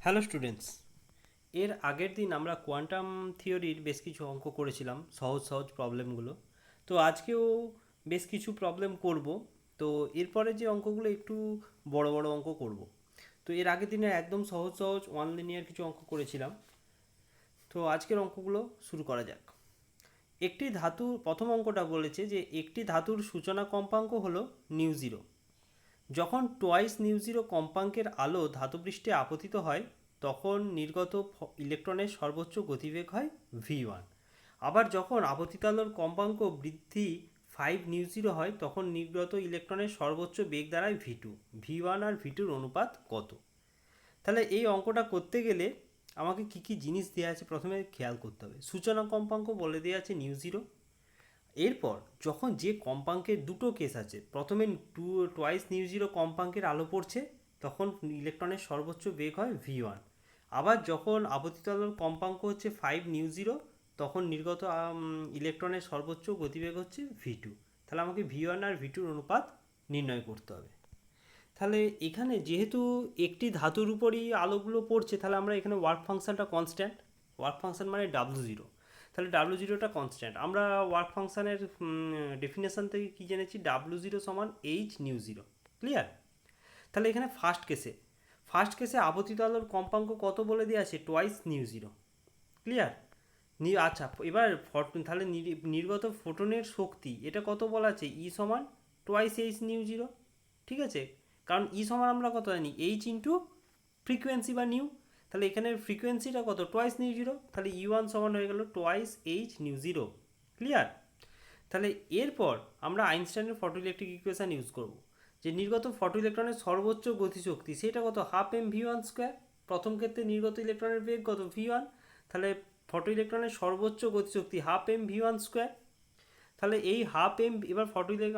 Hello students, এর আগের দিন আমরা কোয়ান্টাম থিওরির বেশ কিছু অঙ্ক করেছিলাম, সহজ সহজ প্রবলেমগুলো। তো আজকেও বেশ কিছু প্রবলেম করব। তো এরপরে যে অঙ্কগুলো একটু বড় বড় অঙ্ক করব। তো এর আগের দিনে একদম সহজ সহজ ওয়ান লিনিয়ার কিছু অঙ্ক করেছিলাম। তো আজকের অঙ্কগুলো শুরু করা যাক। একটি ধাতু, প্রথম অঙ্কটা বলেছে যে একটি ধাতুর সূচনা কম্পাঙ্ক হলো নিউ জিরো। যখন টোয়াইস নিউ জিরো কম্পাঙ্কের আলো ধাতুপৃষ্ঠে আপতিত হয় তখন নির্গত ইলেকট্রনের সর্বোচ্চ গতিবেগ হয় v1। আবার যখন আপতিত আলোর কম্পাঙ্ক বৃদ্ধি 5 নিউ জিরো হয় তখন নির্গত ইলেকট্রনের সর্বোচ্চ বেগ দাঁড়ায় v2। v1 আর v2-র অনুপাত কত? তাহলে এই অঙ্কটা করতে গেলে আমাকে কি কি জিনিস দেওয়া আছে প্রথমে খেয়াল করতে হবে। সূচনা কম্পাঙ্ক বলে দেওয়া আছে নিউ জিরো। এরপর যখন যে কম্পাঙ্কের দুটো কেস আছে, প্রথমে টোয়াইস নিউ জিরো কম্পাঙ্কের আলো পড়ছে তখন ইলেকট্রনের সর্বোচ্চ বেগ হয় v1। আবার যখন আপতিত আলোর কম্পাঙ্ক হচ্ছে 5 নিউ জিরো তখন নির্গত ইলেকট্রনের সর্বোচ্চ গতিবেগ হচ্ছে v2। তাহলে আমাকে v1 আর v2-র অনুপাত নির্ণয় করতে হবে। তাহলে এখানে যেহেতু একটি ধাতুর উপরই আলোগুলো পড়ছে, তাহলে আমরা এখানে ওয়ার্ক ফাংশনটা কনস্ট্যান্ট। ওয়ার্ক ফাংশন মানে W0। তাহলে W0টা কনস্ট্যান্ট। আমরা ওয়ার্ক ফাংশনের ডেফিনেশন থেকে কি জেনেছি? W0 সমান এইচ নিউ জিরো। ক্লিয়ার? তাহলে এখানে ফার্স্ট কেসে আপতিত আলোর কম্পাঙ্ক কত বলে দেওয়া আছে? Twice new zero. ক্লিয়ার? আচ্ছা, এবার তাহলে নির্গত ফোটনের শক্তি এটা কত বলা আছে? ই সমান টোয়াইস এইচ নিউ জিরো। ঠিক আছে, কারণ ই সমান আমরা কত জানি? এইচ ইন্টু ফ্রিকোয়েন্সি বা নিউ। তাহলে এখানে ফ্রিকোয়েন্সিটা কত? Twice new zero. তাহলে ই1 সমান হয়ে গেল twice H nu zero. Clear? তাহলে এরপর আমরা আইনস্টাইনের ফটো ইলেকট্রিক ইকুয়েশন ইউজ করব। যে নির্গত ফটো ইলেকট্রনের সর্বোচ্চ গতিশক্তি সেটা কত? Half M V one square. প্রথম ক্ষেত্রে নির্গত ইলেকট্রনের বেগ কত? v1। তাহলে ফটো ইলেকট্রনের সর্বোচ্চ গতিশক্তি half M V one square. তাহলে এই হাফ এম, এবার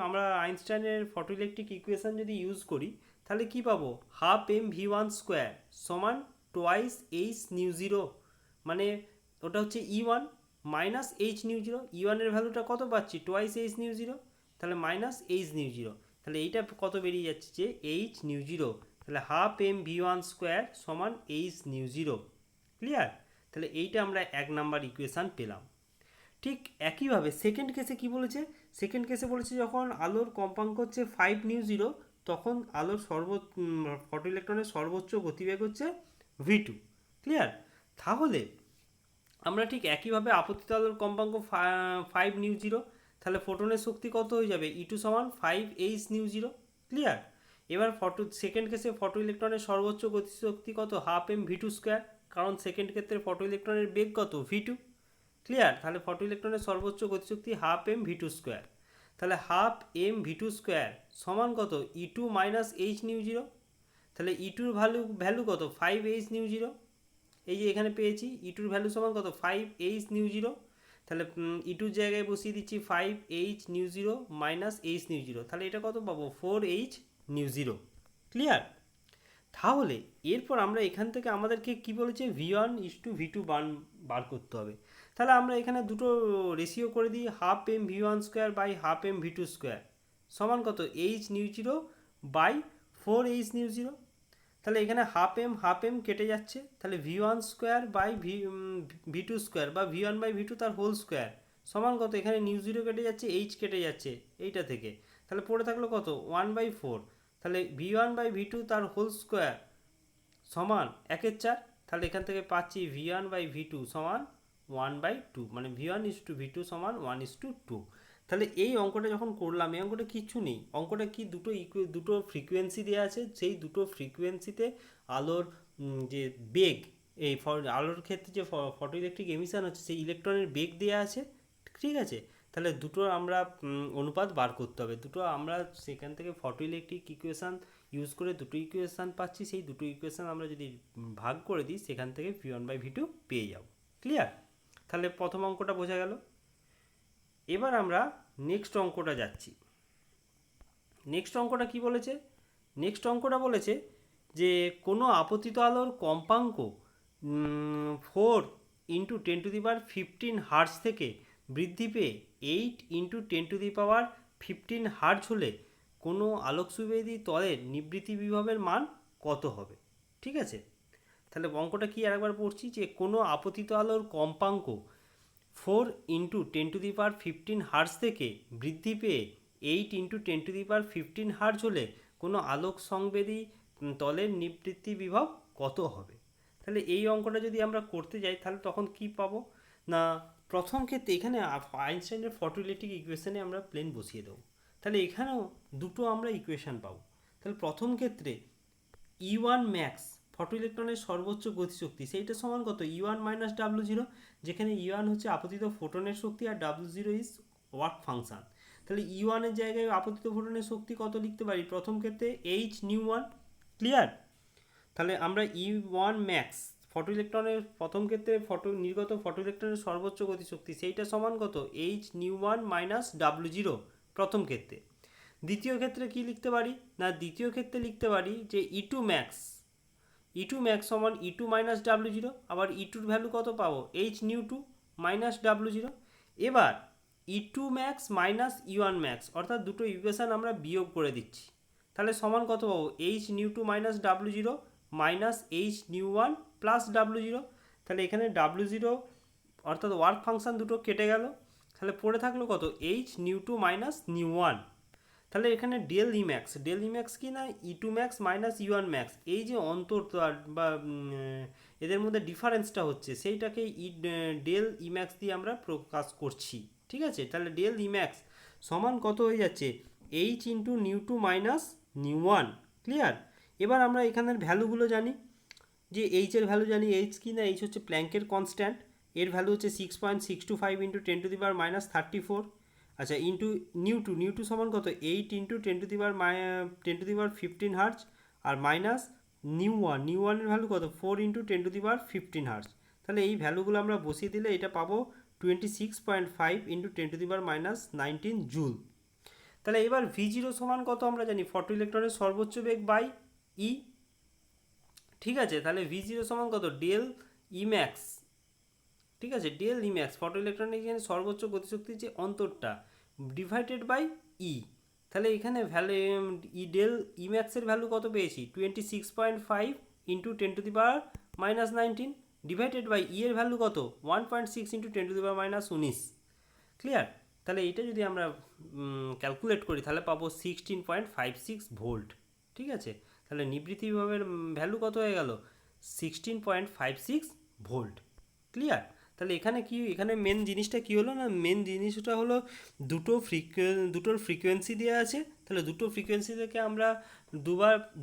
আমরা আইনস্টাইনের ফটো ইলেকট্রিক ইকুয়েশন যদি ইউজ করি তাহলে কি পাবো? Half M V one square সমান টোয়াইস এইচ নিউ জিরো। মানে ওটা হচ্ছে ই1 মাইনাস এইচ নিউ জিরো। ই1-এর ভ্যালুটা কত পাচ্ছি? Twice H nu zero. তাহলে মাইনাস এইচ নিউ জিরো। তাহলে এইটা কত বেরিয়ে যাচ্ছে? যে এইচ নিউ জিরো। তাহলে half M V one square সমান এইচ নিউ জিরো। ক্লিয়ার? তাহলে এইটা আমরা 1 নাম্বার ইকুয়েশান পেলাম। ঠিক একইভাবে সেকেন্ড কেসে কি বলেছে? সেকেন্ড কেসে বলেছে যখন আলোর কম্পাঙ্ক হচ্ছে 5 নিউ জিরো তখন আলোর ফটো ইলেকট্রনের সর্বোচ্চ গতিবেগ হচ্ছে v2। ক্লিয়ার? তাহলে আমরা ঠিক একইভাবে আপতিত আলোর কম্পাঙ্ক 5 নিউ জিরো, তাহলে ফোটনের শক্তি কত হয়ে যাবে? ই2 সমান 5 এইচ নিউ জিরো। ক্লিয়ার? এবার সেকেন্ড কেসে ফটো ইলেকট্রনের সর্বোচ্চ গতিশক্তি কত? Half M V two square. কারণ সেকেন্ড ক্ষেত্রে ফটো ইলেকট্রনের বেগ কত? v2। ক্লিয়ার? তাহলে ফটো ইলেকট্রনের সর্বোচ্চ গতিশক্তি half M V two square. তাহলে half M V two square সমান কত? ই2 মাইনাস এইচ নিউ জিরো। তাহলে ই2-র ভ্যালু কত? 5 এইচ নিউ জিরো। এই যে এখানে পেয়েছি ই2-র ভ্যালু সমান কত? 5 এইচ নিউ জিরো। তাহলে ই2-র জায়গায় বসিয়ে দিচ্ছি 5 H nu zero minus H nu zero. তাহলে এটা কত পাবো? 4 এইচ নিউ জিরো। ক্লিয়ার? তাহলে এরপর আমরা এখান থেকে আমাদেরকে কি বলেছে? v1:v2 বার করতে হবে। তাহলে আমরা এখানে দুটো রেশিও করে দিই, half M V one square by half M V two square সমান কত? H nu zero by 4 H nu zero. তাহলে এখানে হাফ এম কেটে যাচ্ছে, তাহলে v1 square by V two square বা v1 বাই ভি টু তার হোল স্কোয়ার সমান কত? এখানে নিউ জিরো কেটে যাচ্ছে, এইচ কেটে যাচ্ছে এইটা থেকে। তাহলে পড়ে থাকলো কত? 1/4। তাহলে v1 বাই ভি টু তার হোল স্কোয়ার সমান 1/4। তাহলে এখান থেকে পাচ্ছি v1 বাই ভি টু সমান 1/2, মানে v1:v2 সমান 1:2। তাহলে এই অঙ্কটা যখন করলাম, এই অঙ্কটা কিচ্ছু নেই। অঙ্কটা কি? দুটো ফ্রিকোয়েন্সি দেওয়া আছে, সেই দুটো ফ্রিকোয়েন্সিতে আলোর যে বেগ, এই আলোর ক্ষেত্রে যে ফটো ইলেকট্রিক এমিশন হচ্ছে সেই ইলেকট্রনের বেগ দেওয়া আছে। ঠিক আছে? তাহলে দুটো আমরা অনুপাত বার করতে হবে। দুটো আমরা সেখান থেকে ফটো ইলেকট্রিক ইকুয়েশান ইউজ করে দুটো ইকুয়েশান পাচ্ছি, সেই দুটো ইকুয়েশান আমরা যদি ভাগ করে দিই সেখান থেকে v1/v2 পেয়ে যাব। ক্লিয়ার? তাহলে প্রথম অঙ্কটা বোঝা গেল। এবার আমরা নেক্সট অঙ্কটা যাচ্ছি। নেক্সট অঙ্কটা কি বলেছে? নেক্সট অঙ্কটা বলেছে যে কোনো আপতিত আলোর কম্পাঙ্ক 4 × 10⁻15 হার্টজ থেকে বৃদ্ধি পেয়ে 8 × 10⁻15 হার্টজ হলে কোনো আলোকসুবেদী তলের নিবৃত্তি বিভবের মান কত হবে? ঠিক আছে? তাহলে অঙ্কটা কি আরেকবার পড়ছি, যে কোনো আপতিত আলোর কম্পাঙ্ক 4 × 10⁻15 হার্জ থেকে বৃদ্ধি পেয়ে 8 × 10⁻15 হার্জ হলে কোনো আলোক সংবেদী তলের নিবৃত্তি বিভব কত হবে। তাহলে এই অঙ্কটা যদি আমরা করতে যাই তাহলে তখন কি পাবো না, প্রথম ক্ষেত্রে এখানে আইনস্টাইনের ফটোইলেকট্রিক ইকুয়েশনে আমরা প্লেন বসিয়ে দেবো। তাহলে এখানেও দুটো আমরা ইকুয়েশন পাবো। তাহলে প্রথম ক্ষেত্রে E1 ম্যাক্স ফটো ইলেকট্রনের সর্বোচ্চ গতিশক্তি, সেইটা সমান কত, E1 মাইনাস ডাব্লু জিরো, যেখানে E1 হচ্ছে আপতিত ফোটনের শক্তি আর W zero is work function. তাহলে E1 এর জায়গায় আপতিত ফোটনের শক্তি কত লিখতে পারি, প্রথম ক্ষেত্রে এইচ নিউ ওয়ান। ক্লিয়ার? তাহলে আমরা E1 ম্যাক্স ফটো ইলেকট্রনের প্রথম ক্ষেত্রে নির্গত ফটো ইলেকট্রনের সর্বোচ্চ গতিশক্তি, সেইটা সমান কত, H nu one minus W zero প্রথম ক্ষেত্রে। দ্বিতীয় ক্ষেত্রে কি লিখতে পারি না, দ্বিতীয় ক্ষেত্রে লিখতে পারি যে E2 ম্যাক্স সমান E2 মাইনাস ডাব্লু জিরো, আবার E2-র ভ্যালু কত পাবো, H nu two minus W zero. এবার E2 max minus E1 max, অর্থাৎ দুটো ইকুয়েশান আমরা বিয়োগ করে দিচ্ছি। তাহলে সমান কত পাবো, H nu two minus W zero minus H nu one plus W zero. তাহলে এখানে ডাব্লু জিরো অর্থাৎ ওয়ার্ক ফাংশন দুটো কেটে গেল। তাহলে পড়ে থাকলো কত, H nu two minus nu one. তাহলে এখানে ডেল ইম্যাক্স কি না, E2 max minus E1 max, এই যে অন্তর বা এদের মধ্যে ডিফারেন্সটা হচ্ছে সেইটাকে ডেল ইম্যাক্স দিয়ে আমরা প্রকাশ করছি। ঠিক আছে? তাহলে ডেল ইম্যাক্স সমান কত হয়ে যাচ্ছে, H into nu two minus nu one. Clear? এবার আমরা এখানের ভ্যালুগুলো জানি, যে এইচের ভ্যালু জানি, এইচ কি না, এইচ হচ্ছে প্ল্যাঙ্কের কনস্ট্যান্ট, এর ভ্যালু হচ্ছে 6.625 ইন্টু 10⁻−34। আচ্ছা, ইন্টু নিউ টু সমান কত, 8 ইন্টু 10⁻15 হার্জ, আর মাইনাস নিউ ওয়ানের ভ্যালু কত, 4 ইন্টু 10⁻15 হার্জ। তাহলে এই ভ্যালুগুলো আমরা বসিয়ে দিলে এটা পাবো 26.5 ইন্টু 10⁻19 জুল। তাহলে এবার V0 সমান কত আমরা জানি, ফটো ইলেকট্রনের সর্বোচ্চ বেগ বাই ই। ঠিক আছে? তাহলে V0 সমান কত, ডেল ইম্যাক্স। ঠিক আছে, ডেল ইম্যাক্স ফটো ইলেকট্রনের এখানে সর্বোচ্চ গতিশক্তির যে অন্তরটা ডিভাইডেড বাই ই। তাহলে এখানে ভ্যালু ডেল ইম্যাক্সের ভ্যালু কত পেয়েছি, 26.5 ইন্টু 10⁻19 ডিভাইডেড বাই ই এর ভ্যালু কত, 1.6 ইন্টু 10⁻19। ক্লিয়ার? তাহলে এটা যদি আমরা ক্যালকুলেট করি তাহলে পাবো 16.56 ভোল্ট। ঠিক আছে? তাহলে নিবৃত্তি বিভবের ভ্যালু কত হয়ে গেল, 16.56 ভোল্ট। ক্লিয়ার? তাহলে এখানে কি, এখানে মেন জিনিসটা কি হলো না, মেন জিনিসটা হলো দুটোর ফ্রিকোয়েন্সি দেওয়া আছে। তাহলে দুটো ফ্রিকোয়েন্সি থেকে আমরা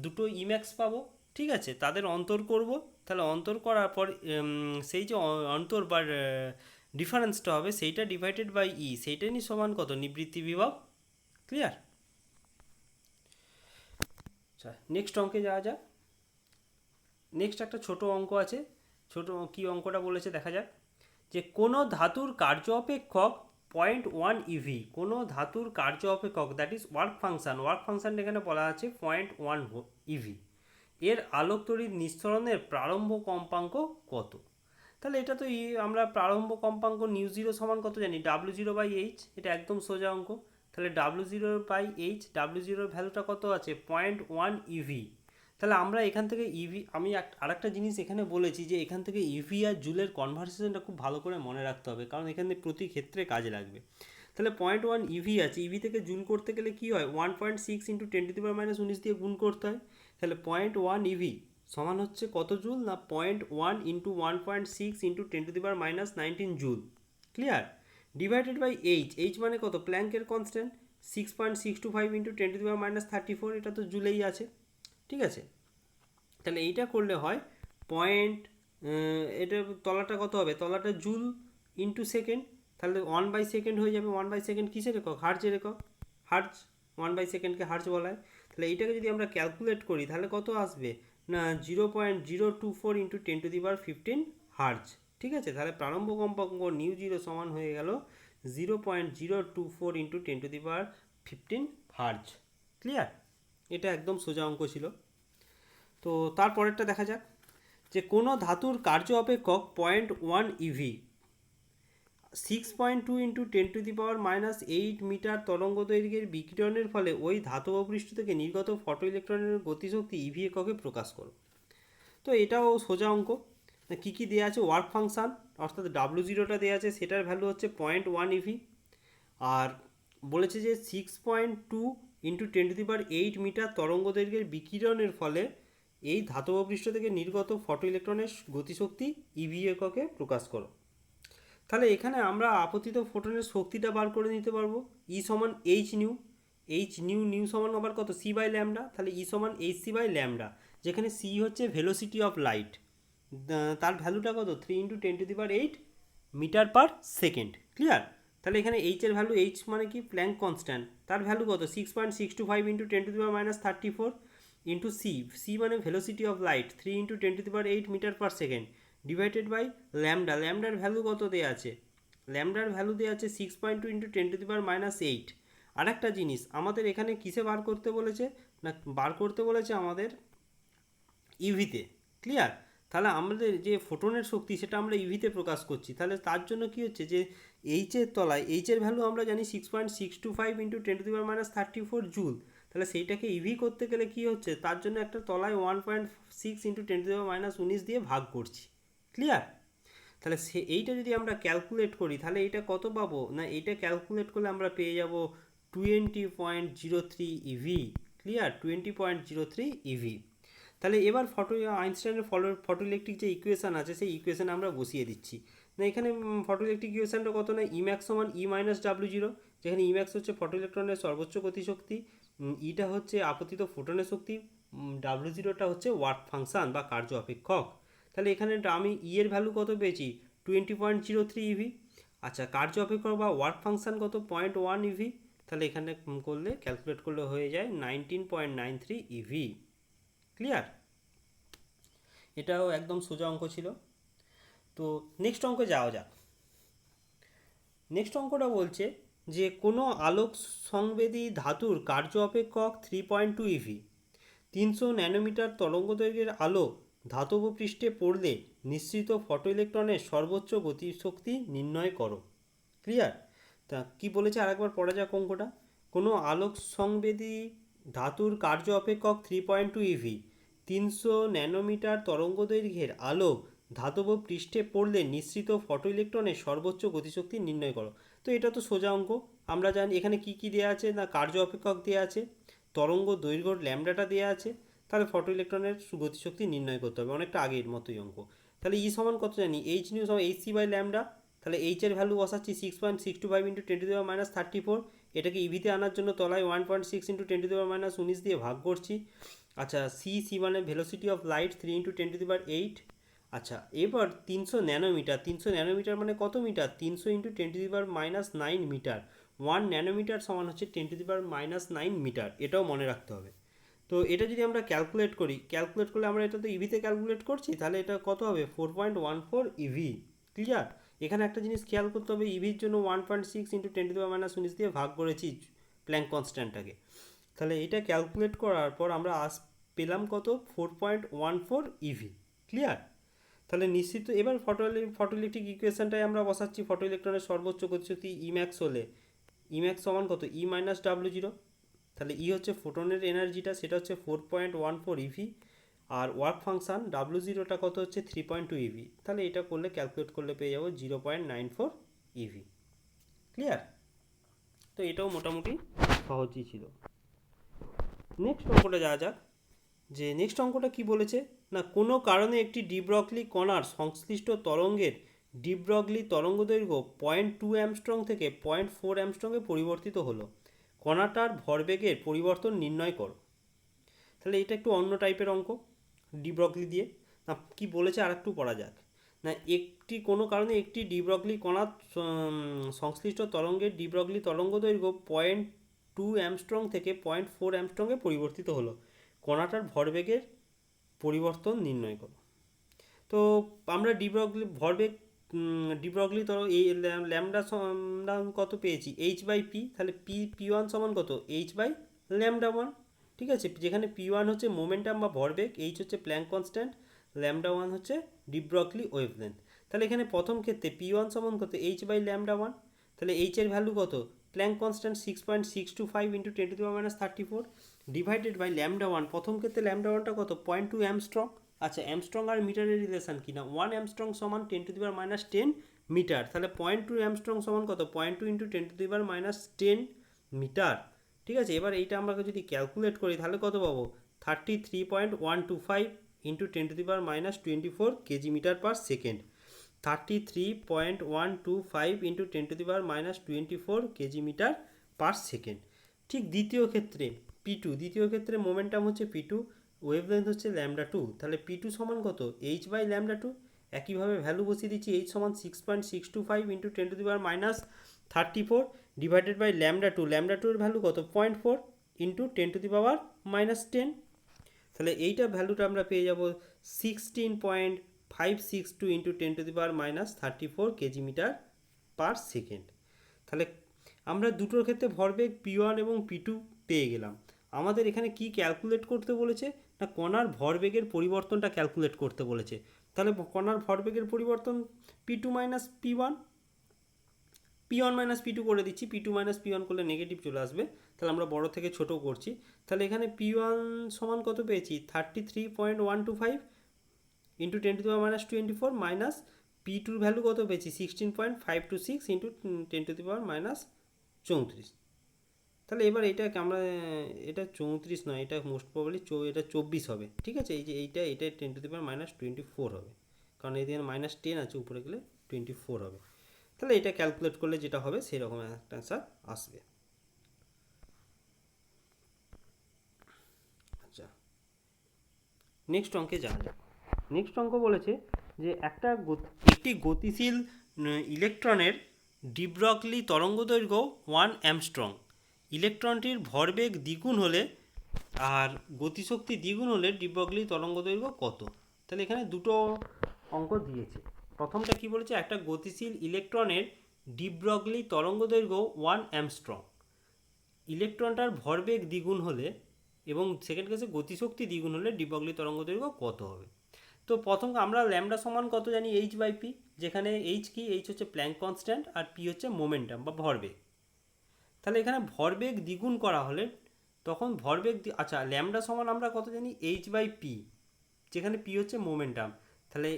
দুটো ইম্যাক্স পাবো। ঠিক আছে? তাদের অন্তর করব। তাহলে অন্তর করার পর সেই যে অন্তর বা ডিফারেন্সটা হবে সেইটা ডিভাইডেড বাই ই, সেইটাই নি সমান কত, নিবৃত্তি বিভব। ক্লিয়ার? আচ্ছা, নেক্সট অঙ্কে যাওয়া যাক। নেক্সট একটা ছোট অঙ্ক আছে। ছোট কি অঙ্কটা বলেছে দেখা যাক, যে কোনো ধাতুর কার্য অপেক্ষক 0.1 EV, কোনো ধাতুর কার্য অপেক্ষক দ্যাট ইজ ওয়ার্ক ফাংশন এখানে বলা আছে 0.1 EV, এর আলোক তড়িৎ নিঃসরণের প্রারম্ভ কম্পাঙ্ক কত। তাহলে এটা তো আমরা প্রারম্ভ কম্পাঙ্ক নিউ0 সমান কত জানি, W0/H, এটা একদম সোজা অঙ্ক। তাহলে W0/H, W0 ভ্যালুটা কত আছে, 0.1 EV। তাহলে আমরা এখান থেকে ইভি, আমি আরেকটা জিনিস এখানে বলেছি যে এখান থেকে ইভি আর জুলের কনভার্সেশনটা খুব ভালো করে মনে রাখতে হবে, কারণ এখানে প্রতি ক্ষেত্রে কাজে লাগবে। তাহলে 0.1 ইভি আছে, ইভি থেকে জুল করতে গেলে কি হয়, 1.6 ইন্টু 10⁻−19 দিয়ে গুণ করতে হয়। তাহলে 0.1 ইভি সমান হচ্ছে কত জুল না, 0.1 into 1.6 into 10⁻−19 joule. Clear? Divided by H মানে কত, প্ল্যাঙ্কের কনস্ট্যান্ট 6.625 ইন্টু 10⁻34, এটা তো জুলেই আছে। ঠিক আছে? তাহলে এইটা করলে হয় পয়েন্ট, এটা তলাটা কত হবে, তলাটা জুল ইন্টু সেকেন্ড। তাহলে 1/সেকেন্ড হয়ে যাবে। 1/সেকেন্ড কিসের একক, হার্জের একক। হার্জ 1/সেকেন্ডকে হার্জ বলা হয়। তাহলে এইটাকে যদি আমরা ক্যালকুলেট করি তাহলে কত আসবে না, 0.024 ইন্টু 10⁻15 হার্জ। ঠিক আছে? তাহলে প্রারম্ভ কম্পাঙ্ক নিউ0 সমান হয়ে গেল 0.024 ইন্টু 10⁻15 হার্জ। ক্লিয়ার? এটা একদম সোজা অঙ্ক ছিল। তো তারপরেরটা দেখা যাক, যে কোনো ধাতুর কার্য অপেক্ষক 0.1 ইভি, 6.2 ইন্টু 10⁻⁻8 মিটার তরঙ্গ দৈর্ঘ্যের বিকিরণের ফলে ওই ধাতব পৃষ্ঠ থেকে নির্গত ফটো ইলেকট্রনের গতিশক্তি ইভি এককে প্রকাশ করো। তো এটাও সোজা অঙ্ক। কী কী দেওয়া আছে, ওয়ার্ক ফাংশান অর্থাৎ W0টা দেওয়া আছে, সেটার ভ্যালু হচ্ছে 0.1 ইভি। আর বলেছে যে 6.2 ইন্টু 10⁸ মিটার তরঙ্গ দৈর্ঘ্যের বিকিরণের ফলে এই ধাতব পৃষ্ঠ থেকে নির্গত ফটো ইলেকট্রনের গতিশক্তি ইভি এককে প্রকাশ করো। তাহলে এখানে আমরা আপতিত ফোটনের শক্তিটা বার করে নিতে পারবো। ই সমান H new, H new new সমান আবার কত, সি বাই ল্যামডা। তাহলে ই সমান এইচ সি বাই ল্যামডা, যেখানে সি হচ্ছে ভেলোসিটি অফ লাইট, তার ভ্যালুটা কত 3 × 10⁸ মিটার পার সেকেন্ড। ক্লিয়ার? তাহলে এখানে এইচ এর ভ্যালু, এইচ মানে কি প্ল্যাঙ্ক কনস্ট্যান্ট, তার ভ্যালু কত 6.625 × 10⁻34 ইন্টু সি, সি মানে velocity of light 3 × 10⁸ metre per second divided by lambda. ল্যামডার ভ্যালু কত দেওয়া আছে, ল্যামডার ভ্যালু দেওয়া আছে 6.2 × 10⁻8। আর একটা জিনিস আমাদের এখানে কিসে বার করতে বলেছে, না বার করতে বলেছে আমাদের ইভিতে। ক্লিয়ার? তাহলে আমাদের যে ফোটনের শক্তি সেটা আমরা ইভিতে প্রকাশ করছি। তাহলে তার জন্য কি হচ্ছে যে এইচের তলায়, এইচের ভ্যালু আমরা জানি 6.625 × 10⁻34 জুল। তাহলে সেইটাকে ইভি করতে গেলে কি হচ্ছে, তার জন্য একটা তলায় 1.6 × 10⁻19 দিয়ে ভাগ করছি। ক্লিয়ার? তাহলে এইটা যদি আমরা ক্যালকুলেট করি তাহলে এইটা কত পাবো, না এইটা ক্যালকুলেট করলে আমরা পেয়ে যাব 20.03 ইভি। ক্লিয়ার? 20.03 ইভি। তাহলে এবার আইনস্টাইনের ফটো ইলেকট্রিক যে ইকুয়েশান আছে সেই ইকুয়েশান আমরা বসিয়ে দিচ্ছি। না এখানে ফটো ইলেকট্রিক ইকুয়েশানটা কত, না ই ম্যাক্স সমান ই মাইনাস W0, যেখানে ই ম্যাক্স হচ্ছে ফটো ইলেকট্রনের সর্বোচ্চ গতিশক্তি, ইটা হচ্ছে আপতিত ফোটনের শক্তি, W0টা হচ্ছে ওয়ার্ক ফাংশান বা কার্য অপেক্ষক। তাহলে এখানে আমি ই এর ভ্যালু কত পেয়েছি 20.03 ইভি। আচ্ছা, কার্য অপেক্ষক বা ওয়ার্ক ফাংশান কত 0.1 ইভি। তাহলে এখানে করলে ক্যালকুলেট করলে হয়ে যায় 19.93 ইভি। ক্লিয়ার? এটাও একদম সোজা অঙ্ক ছিল। তো নেক্সট অঙ্কে যাওয়া যাক। নেক্সট অঙ্কটা বলছে যে কোনো আলোক সংবেদী ধাতুর কার্য অপেক্ষক 3.2 ইভি, 300 ন্যানোমিটার তরঙ্গ দৈর্ঘ্যের আলো ধাতব পৃষ্ঠে পড়লে নিঃসৃত ফটো ইলেকট্রনের সর্বোচ্চ গতিশক্তি নির্ণয় করো। ক্লিয়ার? তা কি বলেছে আরেকবার পড়া যাক অঙ্কটা। কোনো আলোক সংবেদী ধাতুর কার্য অপেক্ষক 3.2 ইভি, 300 ন্যানোমিটার তরঙ্গদৈর্ঘ্যের আলো ধাতব পৃষ্ঠে পড়লে নিঃসৃত ফটো ইলেকট্রনের সর্বোচ্চ গতিশক্তি নির্ণয় করো। তো এটা তো সোজা অঙ্ক। আমরা জানি এখানে কি কি দেওয়া আছে, না কার্য অপেক্ষক দেওয়া আছে, তরঙ্গ দৈর্ঘ্য ল্যামডাটা দেওয়া আছে, তাহলে ফটো ইলেকট্রনের গতিশক্তি নির্ণয় করতে হবে, অনেকটা আগের মতোই অঙ্ক। তাহলে ই সমান কত জানি, এইচ নিউ সমান এইচ সি বাই ল্যামডা। তাহলে এইচ এর ভ্যালু বসাচ্ছি 6.625 × 10⁻34। এটাকে ইভিতে আনার জন্য তলায় 1.6 × 10⁻19 দিয়ে ভাগ করছি। আচ্ছা, সি মানে ভেলোসিটি অফ লাইট 3 × 10⁸। আচ্ছা, এবার 300 ন্যানোমিটার, 300 ন্যানোমিটার মানে কত মিটার, 300 × 10⁻9 মিটার। 1 ন্যানোমিটার সমান হচ্ছে 10⁻9 মিটার, এটাও মনে রাখতে হবে। তো এটা যদি আমরা ক্যালকুলেট করি, ক্যালকুলেট করলে আমরা এটা তো ইভিতে ক্যালকুলেট করছি, তাহলে এটা কত হবে 4.14 ইভি। ক্লিয়ার? এখানে একটা জিনিস খেয়াল করতে হবে, ইভির জন্য 1.6 × 10⁻19 দিয়ে ভাগ করেছি প্ল্যাঙ্ক কনস্ট্যান্টটাকে। তাহলে এটা ক্যালকুলেট করার পর আমরা পেলাম কত 4.14 ইভি। ক্লিয়ার? তাহলে নিশ্চিত এবার ফটো ইলেকট্রিক ইকুয়েশনটাই আমরা বসাচ্ছি। ফটো ইলেকট্রনের সর্বোচ্চ গতিশক্তি ই ম্যাক্স হলে ই ম্যাক্স সমান কত, ই মাইনাস W0। তাহলে ই হচ্ছে ফোটনের এনার্জিটা, সেটা হচ্ছে 4.14 ইভি। আর ওয়ার্ক ফাংশান W0টা কত হচ্ছে 3.2 ইভি। তাহলে এটা করলে ক্যালকুলেট করলে পেয়ে যাবো 0.94 ইভি। ক্লিয়ার? তো এটাও মোটামুটি সহজই ছিল। নেক্সট অঙ্কটা যাওয়া যাক। যে নেক্সট অঙ্কটা কি বলেছে, না কোনো কারণে একটি ডিব্রগলি কণার সংশ্লিষ্ট তরঙ্গের ডিব্রগলি তরঙ্গদৈর্ঘ্য 0.2 অ্যামস্ট্রং থেকে 0.4 অ্যামস্ট্রংয়ে পরিবর্তিত হলো। কণাটার ভরবেগের পরিবর্তন নির্ণয় করো। তাহলে এটা একটু অন্য টাইপের অঙ্ক, ডিব্রগলি দিয়ে। না কি বলেছে আর একটু পড়া যাক। না কোনো কারণে একটি ডিব্রগলি কণার সংশ্লিষ্ট তরঙ্গের ডিব্রগলি তরঙ্গদৈর্ঘ্য 0.2 অ্যামস্ট্রং থেকে 0.4 অ্যামস্ট্রংয়ে পরিবর্তিত হলো। কণাটার ভরবেগের পরিবর্তন নির্ণয় করো। তো আমরা ভরবেগ ডিব্রগলি এই ল্যামডা কত পেয়েছি, H/P। তাহলে P1 সমান কত, H/λ1। ঠিক আছে, যেখানে P1 হচ্ছে মোমেন্টাম বা ভরবেগ, H হচ্ছে প্ল্যাঙ্ক কনস্ট্যান্ট, λ1 হচ্ছে ডিব্রগলি ওয়েভলেন্থ। তাহলে এখানে প্রথম ক্ষেত্রে P1 সমান কত, H/λ1। তাহলে H এর ভ্যালু কত, প্ল্যাঙ্ক কনস্ট্যান্ট 6.625 × 10⁻34 ডিভাইডেড বাই λ1। প্রথম ক্ষেত্রে λ1টা কত 0.2 অ্যামস্ট্রং। আচ্ছা, অ্যামস্ট্রং আর মিটারের রিলেশন কি না, 1 অ্যামস্ট্রং সমান 10⁻10 মিটার, তাহলে 0.2 অ্যামস্ট্রং সমান কত, 0.2 ইন্টু 10⁻10 মিটার। ঠিক আছে, এবার এইটা আমরা যদি ক্যালকুলেট করি তাহলে কত পাবো, 33.125 into 10⁻24 KG metre per second, 33.125 into 10⁻24 KG metre per second. ঠিক দ্বিতীয় ক্ষেত্রে দ্বিতীয় ক্ষেত্রে মোমেন্টাম হচ্ছে P2, ওয়েভলেন্থ হচ্ছে λ2, তাহলে P2 সমান কত, h/λ2। একইভাবে ভ্যালু বসিয়ে দিচ্ছি, h সমান 6.625 ইন্টু 10⁻34 ডিভাইডেড বাই λ2 এর ভ্যালু কত, 0.4 ইন্টু 10⁻10। তাহলে এইটা ভ্যালুটা আমরা পেয়ে যাব 16.562 into 10⁻34 KG metre per second. তাহলে আমরা দুটোর ক্ষেত্রে ভরবেগ P1 এবং P2 পেয়ে গেলাম। আমাদের এখানে কি ক্যালকুলেট করতে বলেছে না, কণার ভরবেগের পরিবর্তনটা ক্যালকুলেট করতে বলেছে। তাহলে কণার ভরবেগের পরিবর্তন P2 minus P1, P1 minus P2 করে দিচ্ছি, P2 মাইনাস P1 করলে নেগেটিভ চলে আসবে, তাহলে আমরা বড় থেকে ছোট করছি। তাহলে এখানে P1 সমান কত পেয়েছি, 33.125 ইন্টু 10⁻24 মাইনাস P2 ভ্যালু কত পেয়েছি, 16.526 ইন্টু 10⁻34। তাহলে এবার এইটাকে আমরা, এটা 34 নয়, এটা মোস্ট প্রবাবলি এটা 24 হবে। ঠিক আছে, এই যে এটা 10⁻24 হবে, কারণ এই দিকে -10 আছে, উপরে গেলে 24 হবে। তাহলে এটা ক্যালকুলেট করলে যেটা হবে সেরকম একটা অ্যান্সার আসবে। আচ্ছা, নেক্সট অঙ্কে যাওয়া যাক। নেক্সট অঙ্ক বলেছে যে একটি গতিশীল ইলেকট্রনের ডিব্রগলি তরঙ্গদৈর্ঘ্য 1 অ্যামস্ট্রং, ইলেকট্রনটির ভরবেগ দ্বিগুণ হলে আর গতিশক্তি দ্বিগুণ হলে ডিব্রগলি তরঙ্গদৈর্ঘ্য কত। তাহলে এখানে দুটো অঙ্ক দিয়েছে। প্রথমটা কি বলেছে, একটা গতিশীল ইলেকট্রনের ডিব্রগলি তরঙ্গদৈর্ঘ্য 1 অ্যামস্ট্রং, ইলেকট্রনটার ভরবেগ দ্বিগুণ হলে এবং সেকেন্ড কেসে গতিশক্তি দ্বিগুণ হলে ডিব্রগলি তরঙ্গদৈর্ঘ্য কত হবে। তো প্রথম আমরা ল্যামডা সমান কত জানি, h/p, যেখানে h কি, h হচ্ছে প্ল্যাঙ্ক কনস্ট্যান্ট আর p হচ্ছে মোমেন্টাম বা ভরবেগ। তাহলে এখানে ভরবেগ দ্বিগুণ করা হলে তখন ভরবেগ, আচ্ছা ল্যামডা সমান আমরা কত জানি, h/p, যেখানে p হচ্ছে মোমেন্টাম। তাহলে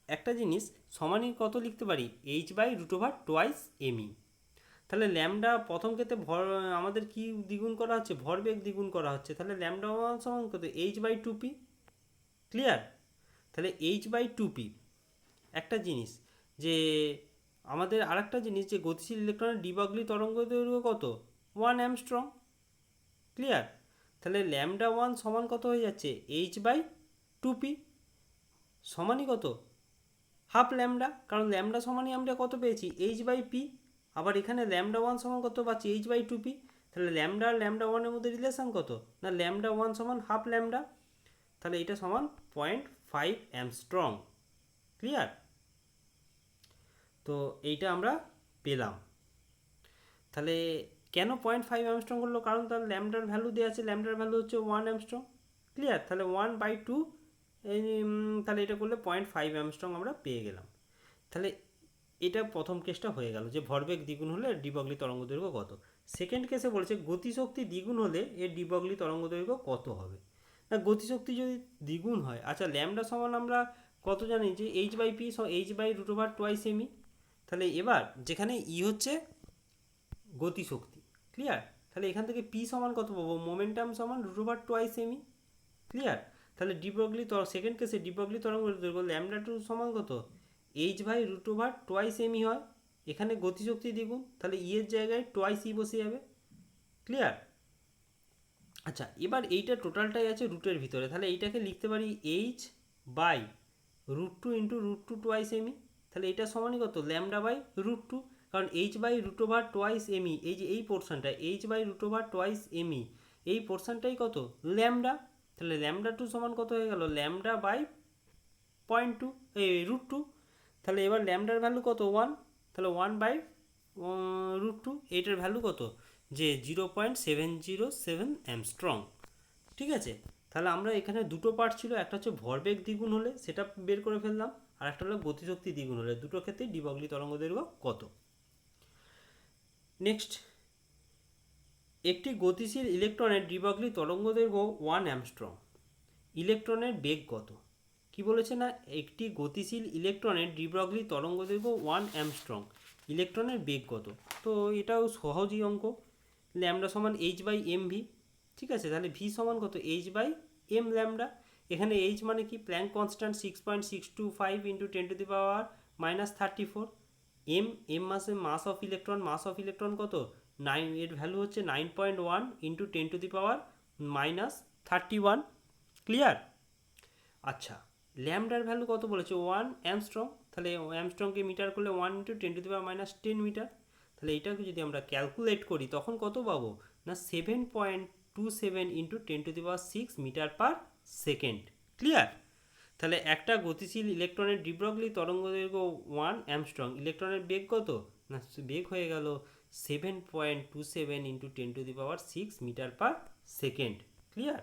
একটা জিনিস সমানই কত লিখতে পারি, h/√2/me। তাহলে ল্যামডা প্রথম ক্ষেত্রে আমাদের কি দ্বিগুণ করা হচ্ছে, ভরবেগ দ্বিগুণ করা হচ্ছে, তাহলে ল্যামডা ওয়ান সমান কত, h/2p। ক্লিয়ার। তাহলে h/2p একটা জিনিস, যে আমাদের আরেকটা জিনিস, যে গতিশীল ইলেকট্রনের ডিব্রগলি তরঙ্গদৈর্ঘ্য কত, 1 অ্যামস্ট্রং। ক্লিয়ার। তাহলে λ1 সমান কত হয়ে যাচ্ছে, h/2p সমানই কত, হাফ ল্যামডা, কারণ ল্যামডা সমানই আমরা কত পেয়েছি, h/p। আবার এখানে λ1 সমান কত পাচ্ছি, h/2p। তাহলে ল্যামডা আর λ1 মধ্যে রিলেশন কত, না λ1 সমান হাফ ল্যামডা, তাহলে এটা সমান 0.5 অ্যামস্ট্রং। ক্লিয়ার। তো এইটা আমরা পেলাম। তাহলে কেন 0.5 অ্যামস্ট্রং করলো, কারণ তার ল্যামডার ভ্যালু দেওয়া আছে, ল্যামডার ভ্যালু হচ্ছে 1 অ্যামস্ট্রং। ক্লিয়ার। তাহলে 1/2, তাহলে এটা করলে 0.5 অ্যামস্ট্রং আমরা পেয়ে গেলাম। তাহলে এটা প্রথম কেসটা হয়ে গেল, যে ভরবেগ দ্বিগুণ হলে ডিব্রগলি তরঙ্গদৈর্ঘ্য কত। সেকেন্ড কেসে বলছে গতিশক্তি দ্বিগুণ হলে এর ডিব্রগলি তরঙ্গদৈর্ঘ্য কত হবে। না, গতিশক্তি যদি দ্বিগুণ হয়, আচ্ছা ল্যামডা সমান আমরা কত জানি, যে h/p h/√2/me। তাহলে এবার যেখানে ই হচ্ছে গতিশক্তি, ক্লিয়ার, তাহলে এখান থেকে p সমান কত পাবো, মোমেন্টাম সমান √2/me। ক্লিয়ার। তাহলে ডিব্রগলি সেকেন্ড কেসে ডিব্রগলি তরঙ্গদৈর্ঘ্য λ2 সমান কত, h/√2/me হয়, এখানে গতিশক্তি দ্বিগুণ, তাহলে ই এর জায়গায় টোয়াইস ই বসে যাবে। ক্লিয়ার। আচ্ছা, এবার এইটা টোটালটাই আছে রুটের ভিতরে, তাহলে এইটাকে লিখতে পারি h/√2 ইন্টু √2/me। তাহলে এটা সমানই কত, λ/√2, কারণ h/√2/me, এই যে এই পোর্শনটা h/√2/me, এই পোর্শনটাই কত, ল্যামডা। তাহলে λ2 সমান কত হয়ে গেল, λ/0.2 √2। তাহলে এবার ল্যামডার ভ্যালু কত, 1, তাহলে 1/√2, এইটার ভ্যালু কত, যে 0.707 অ্যামস্ট্রং। ঠিক আছে। তাহলে আমরা এখানে দুটো পার্ট ছিল, একটা হচ্ছে ভরবেগ দ্বিগুণ হলে সেটা বের করে ফেললাম, আর একটা হলো গতিশক্তি দ্বিগুণ হলে, দুটো ক্ষেত্রেই ডিব্রগলি তরঙ্গদৈর্ঘ্য কত। নেক্সট, একটি গতিশীল ইলেকট্রনের ডিব্রগলি তরঙ্গদৈর্ঘ্য 1 অ্যামস্ট্রং, ইলেকট্রনের বেগ কত। কি বলেছে না, একটি গতিশীল ইলেকট্রনের ডি ব্রগলি তরঙ্গদৈর্ঘ্য 1 অ্যামস্ট্রং, ইলেকট্রনের বেগ কত? তো এটাও সহজই অঙ্ক, ল্যামডা সমান এইচ বাই এম ভি। ঠিক আছে, তাহলে ভি সমান কত, এইচ বাই এম ল্যামডা। এখানে এইচ মানে কি, Planck constant 6.625 into 10⁻34। M, M মাসে mass of electron, mass of electron কত, 9, এর ভ্যালু হচ্ছে 9.1 ইন্টু 10⁻31। ক্লিয়ার? আচ্ছা, ল্যামডার ভ্যালু কত বলেছে, 1 অ্যামস্ট্রং। তাহলে অ্যামস্ট্রংকে মিটার করলে 1 ইন্টু 10⁻10 মিটার। তাহলে এটাকে যদি আমরা ক্যালকুলেট করি তখন কত পাবো না, 7.27 into 10⁻6 metre per second. Clear? তাহলে একটা গতিশীল ইলেকট্রনের ডি ব্রগলি তরঙ্গদৈর্ঘ্য 1 অ্যামস্ট্রং, ইলেকট্রনের বেগ কত না, বেগ হয়ে গেল 7.27 into 10⁻6 metre per second. Clear?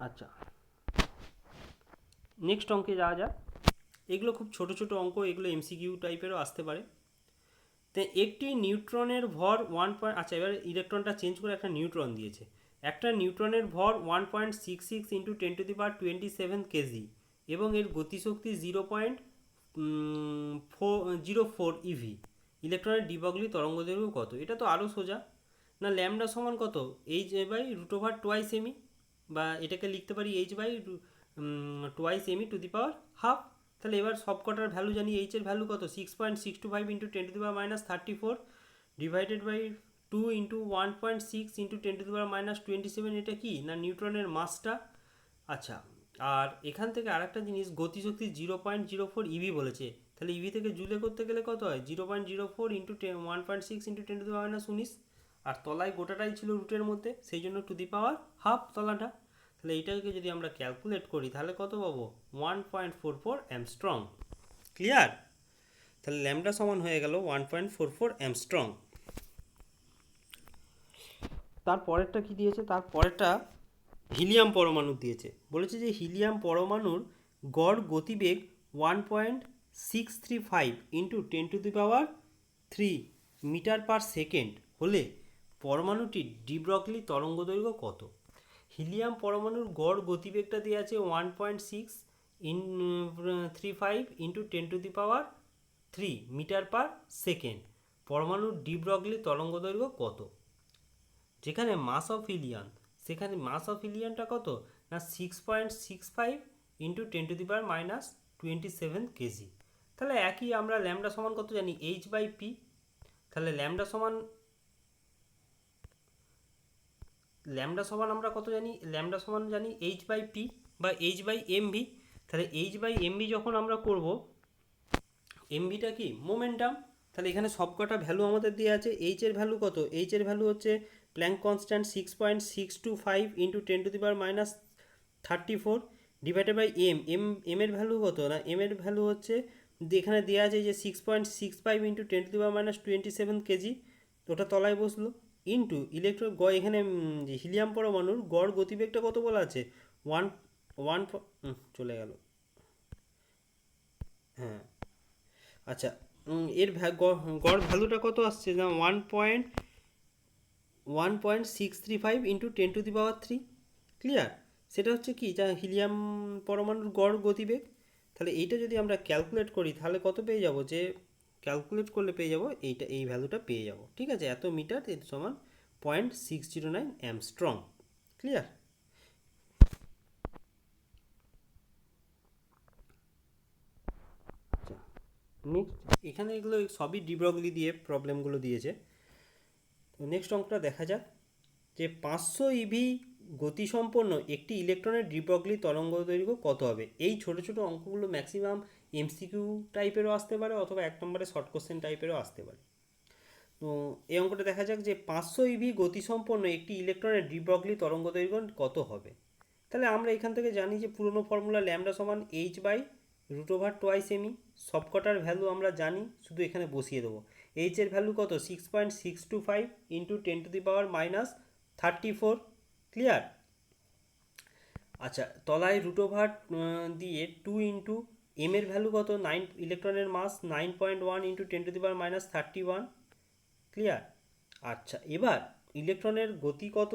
আচ্ছা, নেক্সট অঙ্কে যাওয়া যাক। এগুলো খুব ছোট ছোট অঙ্ক, এগুলো এমসিকিউ টাইপেরও আসতে পারে। তো একটি নিউট্রনের ভর আচ্ছা, এবার ইলেকট্রনটা চেঞ্জ করে একটা নিউট্রন দিয়েছে। একটা নিউট্রনের ভর 1.66 ইন্টু 10⁻27 কেজি এবং এর গতিশক্তি 0.04 ইভি। ইলেকট্রনের ডিবগলি তরঙ্গদৈর্ঘ্য কত? এটা তো আরও সোজা না, ল্যামডা সমান কত, H by root over twice m e, বা এটাকে লিখতে পারি H by twice m e to the power half. তাহলে এবার সব কটার ভ্যালু জানি, এইচ এর ভ্যালু কত, 6.625 into 10⁻34 divided by 2 into 1.6 into 10⁻27। এটা কি না, নিউট্রনের মাসটা। আচ্ছা, আর এখান থেকে আরেকটা জিনিস, গতিশক্তি 0.04 ইভি বলেছে। তাহলে ইভি থেকে জুলে করতে গেলে কত হয়, 0.04 ইন্টু 1.6 ইন্টু 10⁻19। আর তলায় গোটাটাই ছিল রুটের মধ্যে, সেই জন্য টু দি পাওয়ার হাফ তলাটা। তাহলে এইটাকে যদি আমরা ক্যালকুলেট করি তাহলে কত পাবো, 1.44 অ্যামস্ট্রং। ক্লিয়ার? তাহলে ল্যামডা সমান হয়ে গেল 1.44 অ্যামস্ট্রং। তারপরেরটা কি দিয়েছে, তারপরেরটা হিলিয়াম পরমাণু দিয়েছে। বলেছে যে হিলিয়াম পরমাণুর গড় গতিবেগ 1.635 ইন্টু 10⁻³ মিটার পার সেকেন্ড হলে পরমাণুটির ডি ব্রগলি তরঙ্গদৈর্ঘ্য কত? হিলিয়াম পরমাণুর গড় গতিবেগটা দেওয়া আছে 1.635 ইন্টু 10⁻³ মিটার পার সেকেন্ড। পরমাণুর ডি ব্রগলি তরঙ্গদৈর্ঘ্য কত? যেখানে মাস অফ হিলিয়াম, সেখানে মাস অফ হিলিয়ামটা কত না, 6.65 ইন্টু 10⁻27 কেজি। তাহলে একই, আমরা ল্যামডা সমান কত জানি, এইচ বাই পি। তাহলে ল্যামডা সমান আমরা কত জানি, ল্যামডা সমান জানি এইচ বাই পি বা এইচ বাই এম ভি। তাহলে এইচ বাই এম ভি যখন আমরা করব, এম ভিটা কি মোমেন্টাম। তাহলে এখানে সবকটা ভ্যালু আমাদের দেওয়া আছে। এইচ এর ভ্যালু কত, এইচ এর ভ্যালু হচ্ছে Planck constant 6.625 into 10⁻34 divided by M. M এর ভ্যালু কত না, এম এর ভ্যালু হচ্ছে এখানে দেওয়া আছে যে 6.65 ইন্টু 10⁻27 কেজি, ওটা তলায় বসলো, ইন্টু ইলেকট্রন এখানে হিলিয়াম পরমাণুর গড় গতিবেগটা কত বলা আছে, ওয়ান ওয়ান চলে গেল। হ্যাঁ, আচ্ছা, এর গড় ভ্যালুটা কত আসছে না, 1.635 ইন্টু 10⁻³ ক্লিয়ার? সেটা হচ্ছে কি, যা হিলিয়াম পরমাণুর গড় গতিবেগ। তাহলে এইটা যদি আমরা ক্যালকুলেট করি তাহলে কত পেয়ে যাব, যে ক্যালকুলেট করলে পেয়ে যাব এইটা, এই ভ্যালুটা পেয়ে যাব। ঠিক আছে, এত মিটার এর সমান 0.609 অ্যামস্ট্রং। ক্লিয়ার? আচ্ছা, নেক্সট, এখানে এগুলো সবই ডিব্রগলি দিয়ে প্রবলেমগুলো দিয়েছে। তো নেক্সট অঙ্কটা দেখা যাক, যে 500 ইভি গতিসম্পন্ন একটি ইলেকট্রনের ডি ব্রগলি তরঙ্গদৈর্ঘ্য কত হবে? এই ছোট ছোট অঙ্কগুলো ম্যাক্সিমাম এমসিকিউ টাইপেরও আসতে পারে অথবা এক নম্বরে শর্ট কোশ্চেন টাইপেরও আসতে পারে। তো এই অঙ্কটা দেখা যাক যে 500 ইভি গতিসম্পন্ন একটি ইলেকট্রনের ডি ব্রগলি তরঙ্গদৈর্ঘ্য কত হবে? তাহলে আমরা এখান থেকে জানি যে পুরনো ফর্মুলা ল্যামডা সমান H by root over twice m e. সবকটার ভ্যালু আমরা জানি, শুধু এখানে বসিয়ে দেবো। এইচ এর ভ্যালু কত, 6.625 ইন্টু 10⁻34। ক্লিয়ার? আচ্ছা, তলায় রুট ওভার দিয়ে 2 ইন্টু এম এর ভ্যালু কত, 9, ইলেকট্রনের মাস 9.1 ইন্টু 10⁻31। ক্লিয়ার? আচ্ছা, এবার ইলেকট্রনের গতি কত,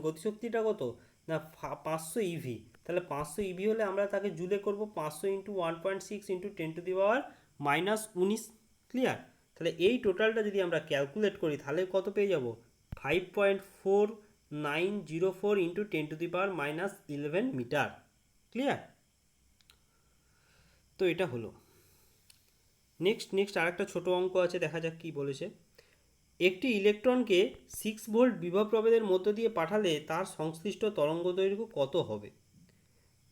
গতিশক্তিটা কত না 500 ইভি, তাহলে 500 ইভি হলে আমরা তাকে জুলে করব 500 × 1.6 × 10⁻−19। ক্লিয়ার? তাহলে এই টোটালটা যদি আমরা ক্যালকুলেট করি তাহলে কত পেয়ে যাব? 5.4904 × 10⁻11 মিটার। ক্লিয়ার? তো এটা হলো। নেক্সট আরেকটা ছোট অঙ্ক আছে, দেখা যাক কি বলেছে। একটি ইলেকট্রনকে 6 ভোল্ট বিভব প্রভেদের মধ্য দিয়ে পাঠালে তার সংশ্লিষ্ট তরঙ্গদৈর্ঘ্য কত হবে?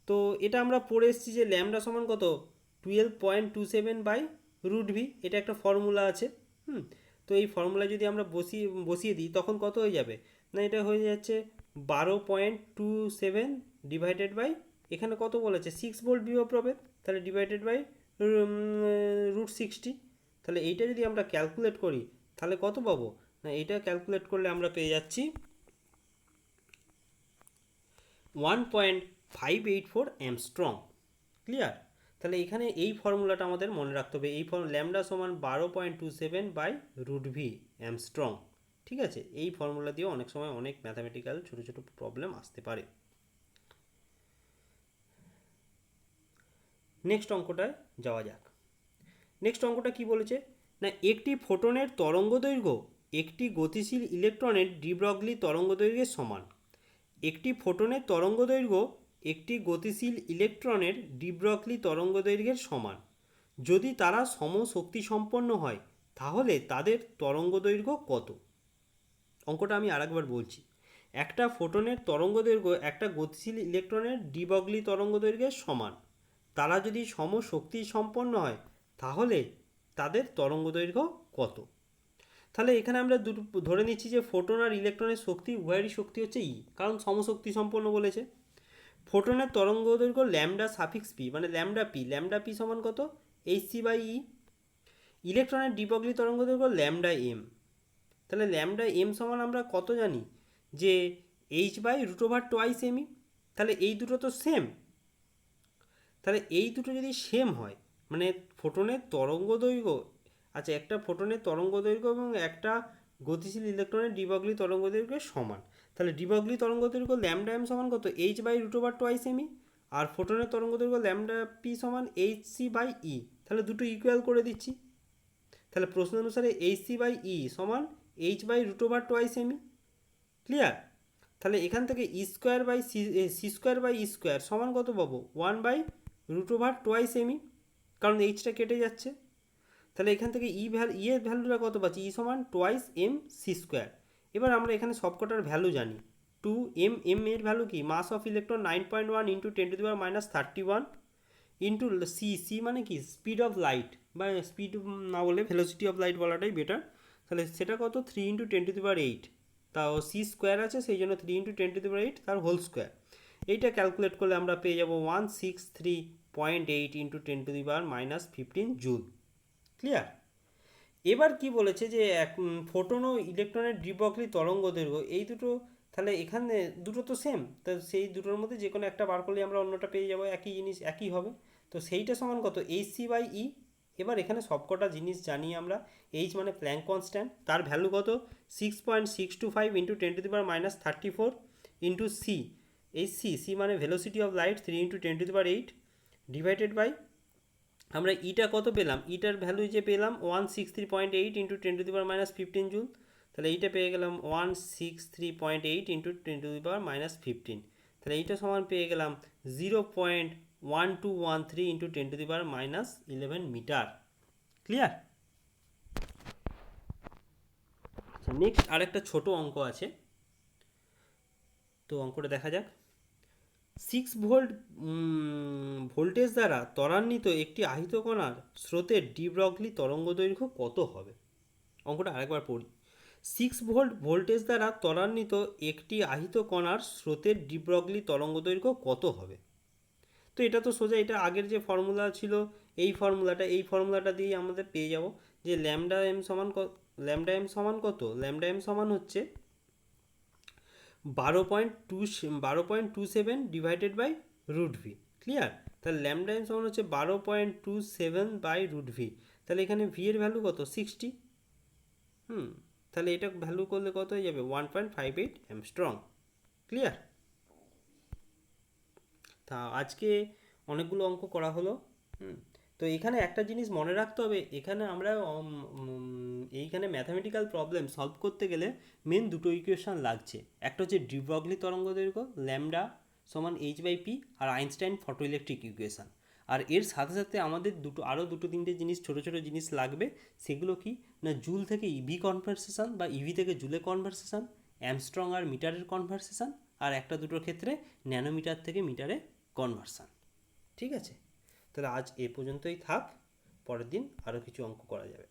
তো এটা আমরা পড়ে এসেছি যে ল্যামডা সমান কত, 12.27/√v, এটা একটা ফর্মুলা আছে। তো এই ফর্মুলা যদি আমরা বসিয়ে দিই তখন কত হয়ে যাবে না, এটা হয়ে যাচ্ছে 12.27 ডিভাইডেড বাই, এখানে কত বলেছে 6 ভোল্ট বিভব প্রভেদ, তাহলে ডিভাইডেড বাই √60। তাহলে এইটা যদি আমরা ক্যালকুলেট করি তাহলে কত পাবো না, এটা ক্যালকুলেট করলে আমরা পেয়ে যাচ্ছি 1.584 অ্যামস্ট্রং। ক্লিয়ার? তাহলে এখানে এই ফর্মুলাটা আমাদের মনে রাখতে হবে, এই ল্যামডা সমান 12.27/√v অ্যামস্ট্রং। ঠিক আছে? এই ফর্মুলা দিয়েও অনেক সময় অনেক ম্যাথামেটিক্যাল ছোটো ছোটো প্রবলেম আসতে পারে। নেক্সট অঙ্কটায় যাওয়া যাক। নেক্সট অঙ্কটা কি বলেছে না, একটি ফোটনের তরঙ্গদৈর্ঘ্য একটি গতিশীল ইলেকট্রনের ডি ব্রগলি তরঙ্গদৈর্ঘ্যের সমান। একটি ফোটনের তরঙ্গদৈর্ঘ্য একটি গতিশীল ইলেকট্রনের ডি ব্রগলি তরঙ্গদৈর্ঘ্যের সমান যদি তারা সমশক্তিসম্পন্ন হয়, তাহলে তাদের তরঙ্গদৈর্ঘ্য কত? অঙ্কটা আমি আরেকবার বলছি। একটা ফোটনের তরঙ্গদৈর্ঘ্য একটা গতিশীল ইলেকট্রনের ডি ব্রগলি তরঙ্গদৈর্ঘ্যের সমান, তারা যদি সমশক্তিসম্পন্ন হয় তাহলে তাদের তরঙ্গদৈর্ঘ্য কত? তাহলে এখানে আমরা দুটো ধরে নিচ্ছি যে ফোটন আর ইলেকট্রনের শক্তি উভয়েরই শক্তি হচ্ছে ই, কারণ সমশক্তি সম্পন্ন বলেছে। ফোটনের তরঙ্গদৈর্ঘ্য ল্যামডা সাফিক্স পি, মানে ল্যামডা পি সমান কত, hc/e। ইলেকট্রনের ডি ব্রগলি তরঙ্গদৈর্ঘ্য ল্যামডা এম। তাহলে ল্যামডা এম সমান আমরা কত জানি যে h/√2/2m। তাহলে এই দুটো তো সেম। তাহলে এই দুটো যদি সেম হয়, মানে ফোটনের তরঙ্গদৈর্ঘ্য, আচ্ছা একটা ফোটনের তরঙ্গদৈর্ঘ্য এবং একটা গতিশীল ইলেকট্রনের ডি ব্রগলি তরঙ্গদৈর্ঘ্যের সমান, তাহলে ডি ব্রগলি তরঙ্গদৈর্ঘ্য ল্যামডা এম সমান কত, h/√2/2m, আর ফোটনের তরঙ্গদৈর্ঘ্য ল্যামডা পি সমান hc/e। তাহলে দুটো ইকুয়াল করে দিচ্ছি। তাহলে প্রশ্ন অনুসারে hc/e সমান h/√2/2m। ক্লিয়ার? তাহলে এখান থেকে c²/e² সমান কত পাবো, 1/√2/2m, কারণ এইচটা কেটে যাচ্ছে। তাহলে এখান থেকে এর ভ্যালুটা কত পাচ্ছি, ই সমান 2mc²। এবার আমরা এখানে সবকটার ভ্যালু জানি। 2m এর ভ্যালু কি, মাস অফ ইলেকট্রন 9.1 × 10⁻31 ইন্টু সি মানে কি স্পিড অফ লাইট, বা স্পিড না বলে ভেলোসিটি অফ লাইট বলাটাই বেটার। তাহলে সেটা কত, 3 × 10⁸, তাও c² আছে সেই জন্য 3 × 10⁸ তার হোল স্কোয়ার। এইটা ক্যালকুলেট করলে আমরা পেয়ে যাব 163.8 × 10⁻15 জুল। ক্লিয়ার? এবার কি বলেছে যে ফোটন ও ইলেকট্রনের ডি ব্রগলি তরঙ্গদৈর্ঘ্য এই দুটো, তাহলে এখানে দুটো তো সেম, তো সেই দুটোর মধ্যে যে কোনো একটা বার করলে আমরা অন্যটা পেয়ে যাবো, একই জিনিস একই হবে। তো সেইটা সমান কত, hc/e। এবার এখানে সবকটা জিনিস জানি আমরা। এইচ মানে প্ল্যাঙ্ক কনস্ট্যান্ট, তার ভ্যালু কত, 6.625 × 10⁻34 ইন্টু সি, এই সি মানে velocity of light 3 × 10⁸ divided by, আমরা ইটা কত পেলাম, ইটার ভ্যালু যে পেলাম 163.8 × 10⁻15 জুল। তাহলে এইটা পেয়ে গেলাম 163.8 × 10⁻15। তাহলে এইটা সমান পেয়ে গেলাম 0.1213 × 10⁻11 মিটার। ক্লিয়ার? আচ্ছা নেক্সট আরেকটা ছোট অঙ্ক আছে, তো অঙ্কটা দেখা যাক। 6 ভোল্ট ভোল্টেজ দ্বারা ত্বরান্বিত একটি আহিত কণার স্রোতের ডি ব্রগলি তরঙ্গদৈর্ঘ্য কত হবে? অঙ্কটা আরেকবার পড়ি। 6 ভোল্ট ভোল্টেজ দ্বারা ত্বরান্বিত একটি আহিত কণার স্রোতের ডি ব্রগলি তরঙ্গদৈর্ঘ্য কত হবে? তো এটা তো সোজা, এটা আগের যে ফর্মুলা ছিল এই ফর্মুলাটা দিয়েই আমাদের পেয়ে যাব যে ল্যামডা এম সমান কত, ল্যামডা এম সমান হচ্ছে 12.27 ডিভাইডেড বাই √v। ক্লিয়ার? তাহলে ল্যামডা এম সমান হচ্ছে 12.27/√v। তাহলে এখানে ভি এর ভ্যালু কত, 60। তাহলে এটা ভ্যালু করলে কত হয়ে যাবে, 1.58 অ্যামস্ট্রং। ক্লিয়ার? তা আজকে অনেকগুলো অঙ্ক করা হলো। হুম। তো এখানে একটা জিনিস মনে রাখতে হবে, এখানে আমরা এইখানে ম্যাথামেটিক্যাল প্রবলেম সলভ করতে গেলে মেন দুটো ইকুয়েশন লাগছে। একটা হচ্ছে ডি ব্রগলি তরঙ্গ দৈর্ঘ্য ল্যামডা সমান h/p, আর আইনস্টাইন ফটো ইলেকট্রিক ইকুয়েশন। আর এর সাথে সাথে আমাদের আরও দুটো তিনটে জিনিস, ছোট ছোট জিনিস লাগবে। সেগুলো কি না, জুল থেকে ইভি কনভার্সেশন বা ইভি থেকে জুলে কনভার্সেশন, অ্যামস্ট্রং আর মিটারের কনভার্সেশন, আর একটা দুটোর ক্ষেত্রে ন্যানোমিটার থেকে মিটারে কনভার্সন। ঠিক আছে, তাহলে আজ এ পর্যন্তই থাক, পরের দিন আরও কিছু অঙ্ক করা যাবে।